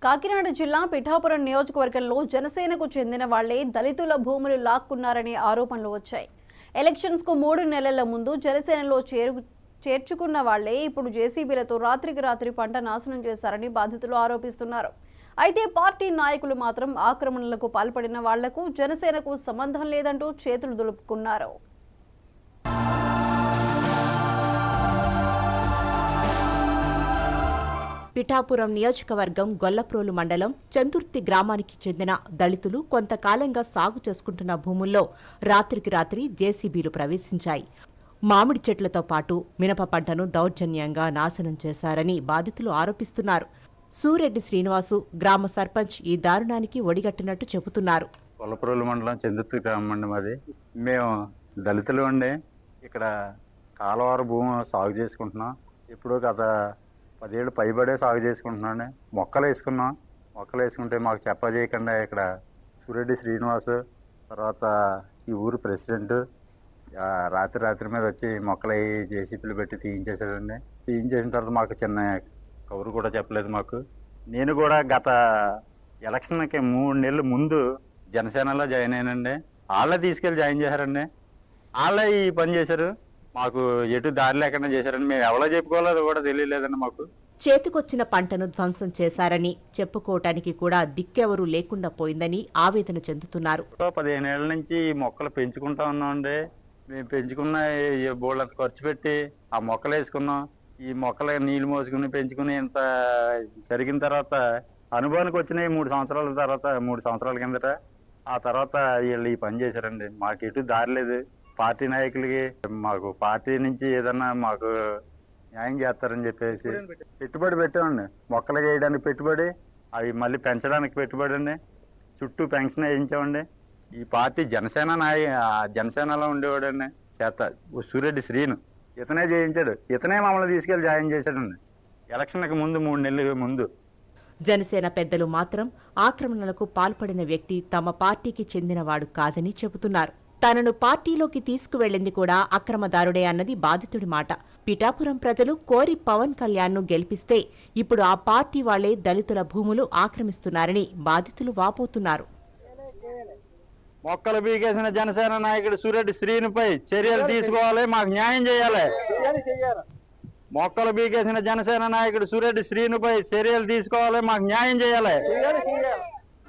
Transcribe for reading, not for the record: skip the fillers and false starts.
కాకినాడ జిల్లా పిఠాపురం నియోజకవర్గంలో జనసేనకు చెందిన వాళ్లే దళితుల భూములు లాక్కున్నారనే ఆరోపణలు వచ్చాయి. ఎలక్షన్స్ కు 3 నెలల ముందు జనసేనలో చేర్చుకున్న వాళ్లే ఇప్పుడు జేసీబీలతో రాత్రికి రాత్రి పంట నాశనం చేశారని బాధితులు ఆరోపిస్తున్నారు. అయితే పార్టీ నాయకులు మాత్రం ఆక్రమణలకు పాల్పడిన వాళ్లకు జనసేనకు సంబంధం లేదంటూ చేతులు దులుపుకున్నారు. పిఠాపురం నియోజకవర్గం గొల్లప్రోలు మండలం చందుర్తి గ్రామానికి చెందిన దళితులు కొంతకాలంగా సాగు చేసుకుంటున్న భూముల్లో రాత్రికి రాత్రి జేసీబీలు ప్రవేశించాయి. మామిడి చెట్లతో పాటు మినప పంటను దౌర్జన్యంగా నాశనం చేశారని బాధితులు ఆరోపిస్తున్నారు. సూరెడ్డి శ్రీనివాసు గ్రామ సర్పంచ్ ఈ దారుణానికి ఒడిగట్టినట్టు చెబుతున్నారు. గొల్లప్రోలు మండలం చందుర్తి గ్రామం అండి మాది. మేము దళితులు అండి. ఇక్కడ కాలువారు భూమి సాగు చేసుకుంటున్నాం. ఇప్పుడు గత 10 ఏళ్ళు పైబడే సాగు చేసుకుంటున్నాను. మొక్కలు వేసుకుంటే మాకు చెప్పజేయకుండా ఇక్కడ సూరెడ్డి శ్రీనివాసు తర్వాత ఈ ఊరు ప్రెసిడెంట్ రాత్రి మీద వచ్చి మొక్కలు జేసీబీలు పెట్టి తీయించేసాడండి. తీయించేసిన తర్వాత మాకు చిన్న కౌరు కూడా చెప్పలేదు మాకు. నేను కూడా గత ఎలక్షన్కి 3 నెలల ముందు జనసేనలో జాయిన్ అయ్యానండి. వాళ్ళే తీసుకెళ్ళి జాయిన్ చేశారండి. వాళ్ళే ఈ పని చేశారు. మాకు ఎటు దారి లేకుండా చేశారని మేము ఎవరో చెప్పుకోవాలో కూడా తెలియలేదండి. మాకు చేతికొచ్చిన పంటను ధ్వంసం చేశారని చెప్పుకోవటానికి కూడా దిక్కెవరూ లేకుండా పోయిందని ఆవేదన చెందుతున్నారు. 15 ఏళ్ల నుంచి ఈ మొక్కలు పెంచుకుంటా ఉన్నామండి. మేము పెంచుకున్న బోళ్ళంత ఖర్చు పెట్టి ఆ మొక్కలు వేసుకున్నాం. ఈ మొక్కలు నీళ్లు మోసుకుని పెంచుకుని ఇంత జరిగిన తర్వాత అనుభవానికి వచ్చినాయి 3 సంవత్సరాల తర్వాత 3 సంవత్సరాల కిందట. ఆ తర్వాత వీళ్ళు ఈ పని చేశారండి. మాకు ఎటు దారి లేదు. పార్టీ నాయకులకి మాకు పార్టీ నుంచి ఏదన్నా మాకు న్యాయం చేస్తారని చెప్పేసి పెట్టుబడి పెట్టామండి. మొక్కలు వేయడానికి పెట్టుబడి, అవి మళ్ళీ పెంచడానికి పెట్టుబడి అండి. చుట్టూ పెన్షన్ వేయించామండి. ఈ పార్టీ జనసేనలో ఉండేవాడండి సూరెడ్డి శ్రీను. ఇతనే చేయించాడు. ఇతనే మమ్మల్ని తీసుకెళ్లి జాయిన్ చేశాడండి ఎలక్షన్కి ముందు 3 నెలల ముందు. జనసేన పెద్దలు మాత్రం ఆక్రమణలకు పాల్పడిన వ్యక్తి తమ పార్టీకి చెందినవాడు కాదని చెబుతున్నారు. తనను పార్టీలోకి తీసుకువెళ్లింది కూడా అక్రమదారుడే అన్నది బాధితుడి మాట. పిఠాపురం ప్రజలు కోరి పవన్ కళ్యాణ్ను గెలిపిస్తే ఇప్పుడు ఆ పార్టీ వాళ్లే దళితుల భూములు ఆక్రమిస్తున్నారని బాధితులు వాపోతున్నారు. మొక్కలు బీకేసిన జనసేన నాయకుడు సూరెడ్డి శ్రీనుపై చర్యలు తీసుకోవాలి, మాకు న్యాయం చేయాలి. మొక్కలు బీకేసిన జనసేన నాయకుడు సూరెడ్డి శ్రీనుపై చర్యలు తీసుకోవాలి, మాకు న్యాయం చేయాలి.